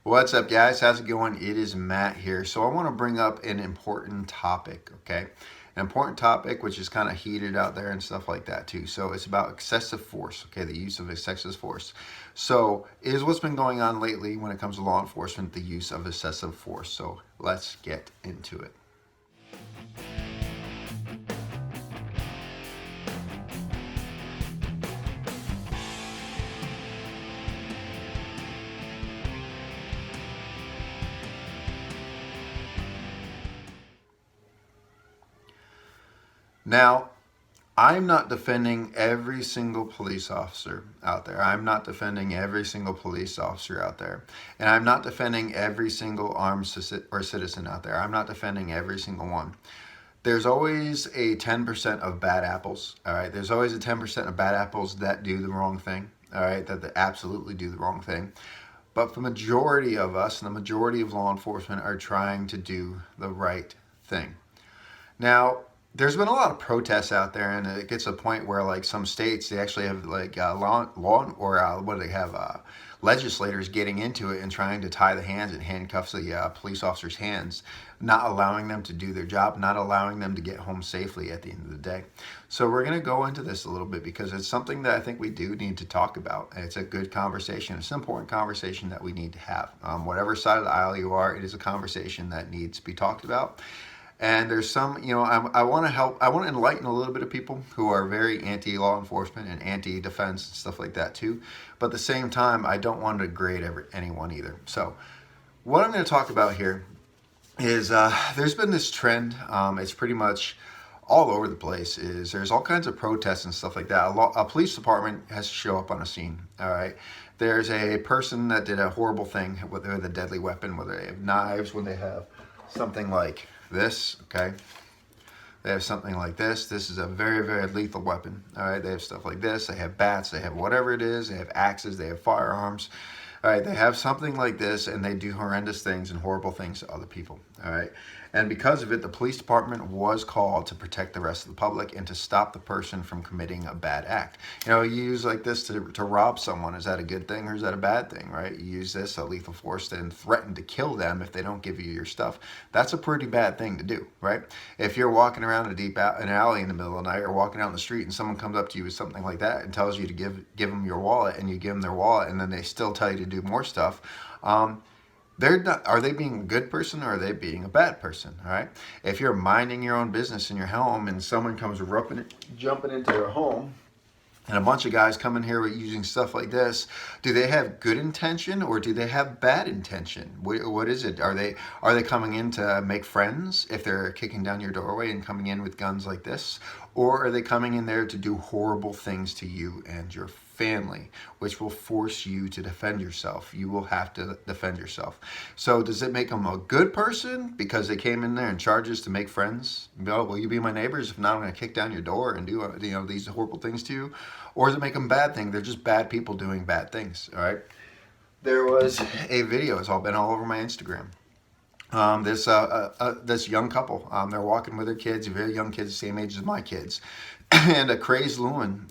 What's up, guys? How's it going? It is Matt here. So, I want to bring up an important topic, okay? An important topic which is kind of heated out there and stuff like that, too. So, it's about excessive force, okay? The use of excessive force. So, is what's been going on lately when it comes to law enforcement, the use of excessive force. So, let's get into it. Now, I'm not defending every single police officer out there. I'm not defending every single police officer out there. And I'm not defending every single armed or citizen out there. I'm not defending every single one. There's always a 10% of bad apples, all right? There's always a 10% of bad apples that do the wrong thing, all right? That they absolutely do the wrong thing. But the majority of us and the majority of law enforcement are trying to do the right thing. Now, there's been a lot of protests out there, and it gets to a point where, like, some states, they actually have like law or what do they have? Legislators getting into it and trying to tie the hands and handcuffs the police officers' hands, not allowing them to do their job, not allowing them to get home safely at the end of the day. So we're going to go into this a little bit because it's something that I think we do need to talk about. It's a good conversation. It's an important conversation that we need to have. Whatever side of the aisle you are, it is a conversation that needs to be talked about. And there's some, I want to help, I want to enlighten a little bit of people who are very anti-law enforcement and anti-defense and stuff like that too. But at the same time, I don't want to degrade anyone either. So what I'm going to talk about here is there's been this trend. It's pretty much all over the place. Is there's all kinds of protests and stuff like that. A police department has to show up on a scene. All right. There's a person that did a horrible thing with a deadly weapon, whether they have knives, when they have something like this, okay? They have something like this. This is a very, very lethal weapon. All right, they have stuff like this. They have bats. They have whatever it is. They have axes. They have firearms. All right, they have something like this, and they do horrendous things and horrible things to other people. All right, and because of it, the police department was called to protect the rest of the public and to stop the person from committing a bad act. You use like this to rob someone. Is that a good thing or is that a bad thing, right? You use this, a lethal force, and threaten to kill them if they don't give you your stuff. That's a pretty bad thing to do, right? If you're walking around an alley in the middle of the night or walking out in the street and someone comes up to you with something like that and tells you to give them your wallet, and you give them their wallet, and then they still tell you to do more stuff, they're not, are they being a good person or are they being a bad person? All right. If you're minding your own business in your home and someone comes jumping into your home, and a bunch of guys come in here using stuff like this, do they have good intention or do they have bad intention? What is it? Are they coming in to make friends if they're kicking down your doorway and coming in with guns like this? Or are they coming in there to do horrible things to you and your family, which will force you to defend yourself? You will have to defend yourself. So does it make them a good person because they came in there and charges to make friends? Will you be my neighbors? If not, I'm going to kick down your door and do these horrible things to you. Or does it make them bad thing? They're just bad people doing bad things. All right. There was a video. It's all been all over my Instagram. This young couple. They're walking with their kids, very young kids, the same age as my kids, and a crazed woman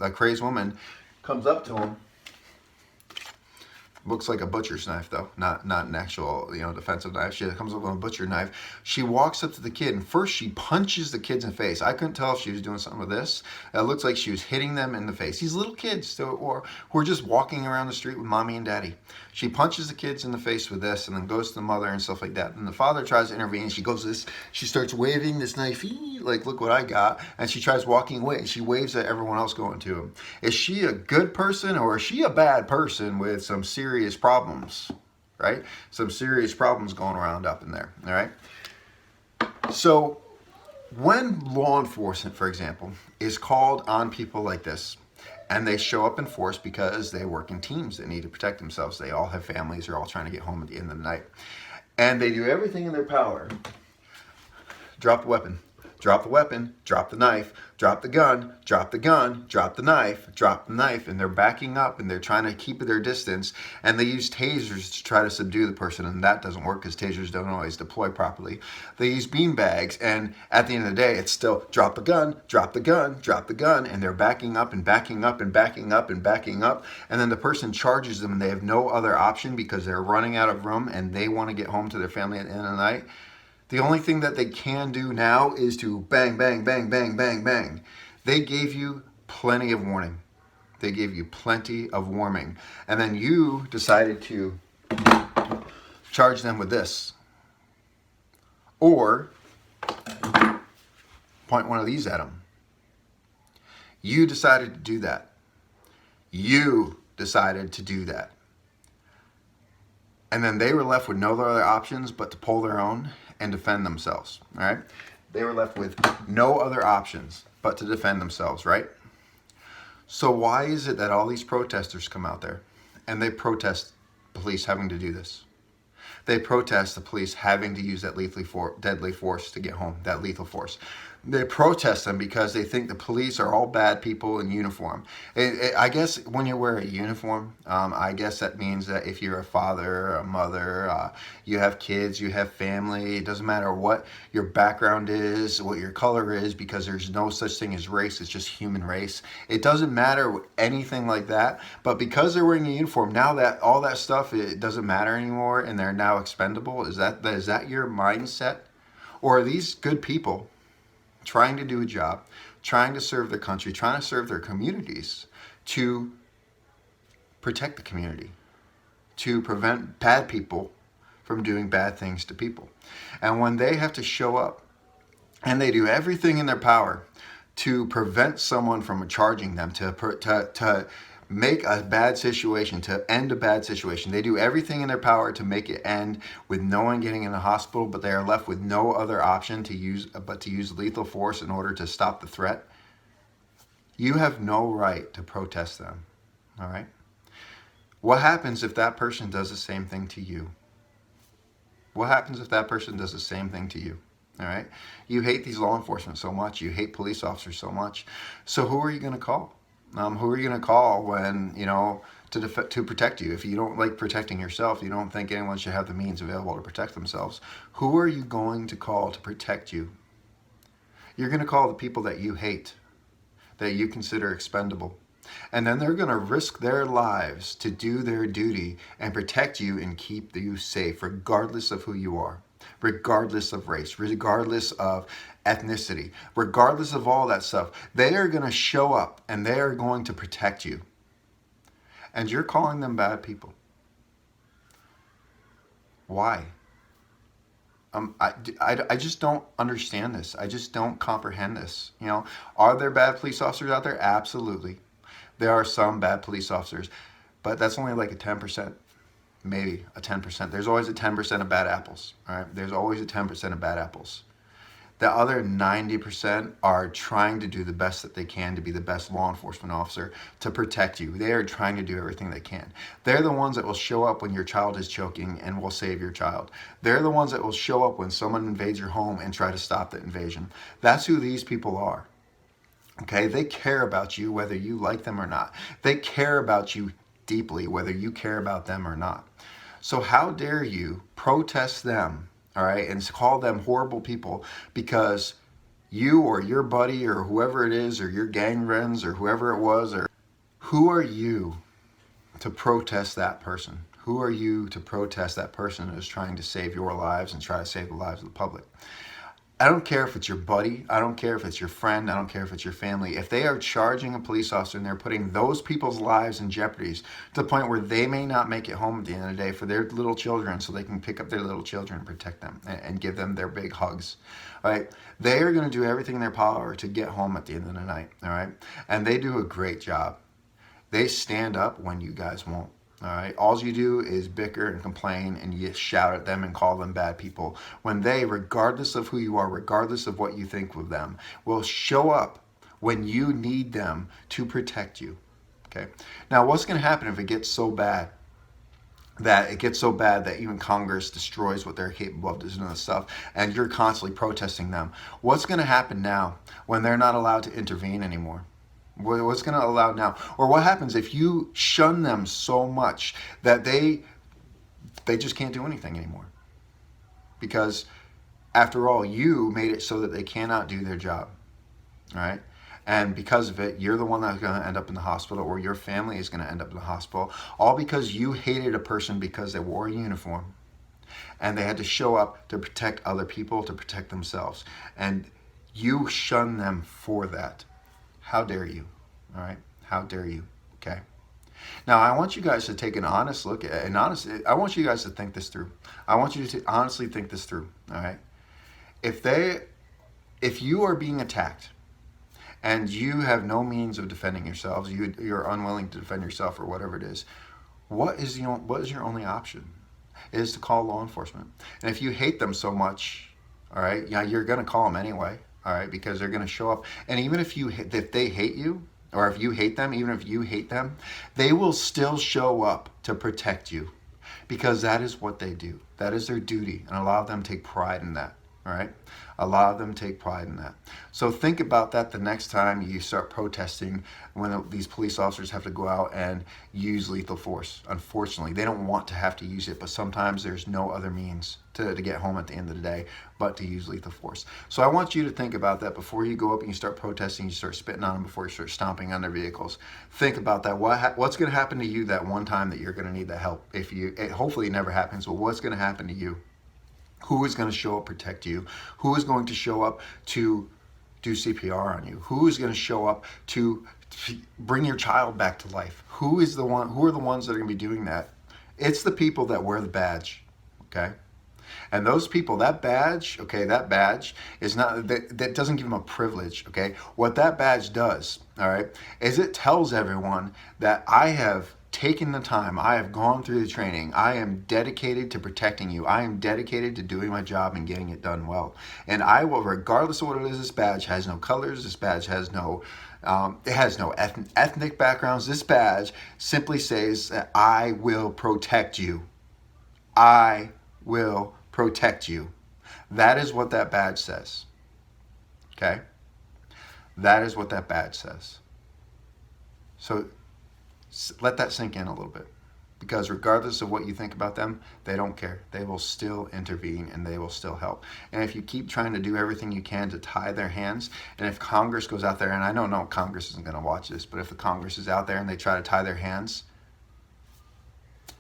comes up to him. Looks like a butcher's knife, though, not an actual defensive knife. She comes up with a butcher knife. She walks up to the kid, and first she punches the kids in the face. I couldn't tell if she was doing something with this. It looks like she was hitting them in the face. These little kids who are just walking around the street with mommy and daddy. She punches the kids in the face with this, and then goes to the mother and stuff like that. And the father tries to intervene. She goes this. She starts waving this knife, like, look what I got. And she tries walking away. She waves at everyone else going to him. Is she a good person or is she a bad person with some serious problems, right? Some serious problems going around up in there, all right? So when law enforcement, for example, is called on people like this, and they show up in force because they work in teams that need to protect themselves. They all have families. They're all trying to get home at the end of the night. And they do everything in their power. Drop the weapon. drop the weapon, drop the knife, drop the gun, drop the gun, drop the knife, and they're backing up and they're trying to keep their distance, and they use tasers to try to subdue the person, and that doesn't work because tasers don't always deploy properly. They use bean bags, and at the end of the day, it's still drop the gun, drop the gun, drop the gun, and they're backing up and backing up and backing up and backing up, and then the person charges them and they have no other option because they're running out of room and they want to get home to their family at the end of the night. The only thing that they can do now is to bang, bang, bang, bang, bang, bang. They gave you plenty of warning. They gave you plenty of warning. And then you decided to charge them with this. Or point one of these at them. You decided to do that. You decided to do that. And then they were left with no other options but to pull their own and defend themselves, all right? They were left with no other options but to defend themselves, right? So why is it that all these protesters come out there and they protest police having to do this? They protest the police having to use that deadly force to get home, that lethal force. They protest them because they think the police are all bad people in uniform. I guess when you wear a uniform, I guess that means that if you're a father, a mother, you have kids, you have family, it doesn't matter what your background is, what your color is, because there's no such thing as race, it's just human race. It doesn't matter anything like that, but because they're wearing a uniform, now that all that stuff, it doesn't matter anymore and they're now expendable. Is that your mindset? Or are these good people trying to do a job, trying to serve their country, trying to serve their communities, to protect the community, to prevent bad people from doing bad things to people? And when they have to show up and they do everything in their power to prevent someone from charging them, to make a bad situation, to end a bad situation. They do everything in their power to make it end with no one getting in the hospital, but they are left with no other option to use lethal force in order to stop the threat. You have no right to protest them, all right? What happens if that person does the same thing to you? What happens if that person does the same thing to you? All right? You hate these law enforcement so much. You hate police officers so much. So who are you going to call? Who are you going to call when, to protect you? If you don't like protecting yourself, you don't think anyone should have the means available to protect themselves, who are you going to call to protect you? You're going to call the people that you hate, that you consider expendable. And then they're going to risk their lives to do their duty and protect you and keep you safe, regardless of who you are, regardless of race, regardless of ethnicity, regardless of all that stuff. They are going to show up and they are going to protect you. And you're calling them bad people. Why? I just don't understand this. I just don't comprehend this. Are there bad police officers out there? Absolutely. There are some bad police officers, but that's only like a 10%, maybe a 10%. There's always a 10% of bad apples, all right? There's always a 10% of bad apples. The other 90% are trying to do the best that they can to be the best law enforcement officer to protect you. They are trying to do everything they can. They're the ones that will show up when your child is choking and will save your child. They're the ones that will show up when someone invades your home and try to stop the invasion. That's who these people are. Okay, they care about you whether you like them or not. They care about you deeply whether you care about them or not. So how dare you protest them, all right, and call them horrible people because you or your buddy or whoever it is or your gang friends or whoever it was, or who are you to protest that person? Who are you to protest that person who is trying to save your lives and try to save the lives of the public? I don't care if it's your buddy, I don't care if it's your friend, I don't care if it's your family. If they are charging a police officer and they're putting those people's lives in jeopardy to the point where they may not make it home at the end of the day for their little children so they can pick up their little children and protect them and give them their big hugs, all right? They are going to do everything in their power to get home at the end of the night, all right? And they do a great job. They stand up when you guys won't. All right, all you do is bicker and complain and you shout at them and call them bad people when they, regardless of who you are, regardless of what you think of them, will show up when you need them to protect you. Okay. Now, what's going to happen if it gets so bad that it gets so bad that even Congress destroys what they're capable of doing this stuff, and you're constantly protesting them. What's going to happen now when they're not allowed to intervene anymore? What's going to allow now? Or what happens if you shun them so much that they just can't do anything anymore? Because after all, you made it so that they cannot do their job, all right? And because of it, you're the one that's going to end up in the hospital, or your family is going to end up in the hospital, all because you hated a person because they wore a uniform and they had to show up to protect other people, to protect themselves. And you shun them for that. How dare you? All right? How dare you? Okay? Now, I want you guys to take an honest look at, and honestly, I want you guys to think this through. I want you to honestly think this through. All right? If you are being attacked, and you have no means of defending yourselves, you're unwilling to defend yourself or whatever it is, what is your only option? It is to call law enforcement. And if you hate them so much, all right, yeah, you're going to call them anyway, all right, because they're going to show up. And even if they hate you, or if you hate them, even if you hate them, they will still show up to protect you, because that is what they do. That is their duty, and a lot of them take pride in that. All right? A lot of them take pride in that. So think about that the next time you start protesting, when these police officers have to go out and use lethal force. Unfortunately, they don't want to have to use it, but sometimes there's no other means to get home at the end of the day but to use lethal force. So I want you to think about that before you go up and you start protesting, you start spitting on them, before you start stomping on their vehicles. Think about that. What's going to happen to you that one time that you're going to need that help? Hopefully it never happens, but what's going to happen to you? Who is going to show up protect you? Who is going to show up to do CPR on you? Who is going to show up to bring your child back to life? Who are the ones that are going to be doing that? It's the people that wear the badge, okay? And those people, that badge is not, that doesn't give them a privilege, okay? What that badge does, all right, is it tells everyone that I have taken the time, I have gone through the training, I am dedicated to protecting you, I am dedicated to doing my job and getting it done well. And I will, regardless of what it is, this badge has no colors, this badge has no, it has no ethnic backgrounds. This badge simply says that I will protect you. I will protect you. That is what that badge says. Okay? That is what that badge says. So let that sink in a little bit, because regardless of what you think about them, they don't care. They will still intervene and they will still help. And if you keep trying to do everything you can to tie their hands, and if Congress goes out there, and I don't know Congress isn't going to watch this, but if the Congress is out there and they try to tie their hands,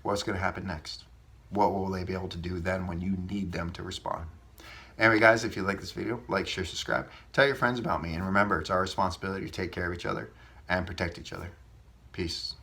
what's going to happen next? What will they be able to do then when you need them to respond? Anyway, guys, if you like this video, like, share, subscribe. Tell your friends about me. And remember, it's our responsibility to take care of each other and protect each other. Peace.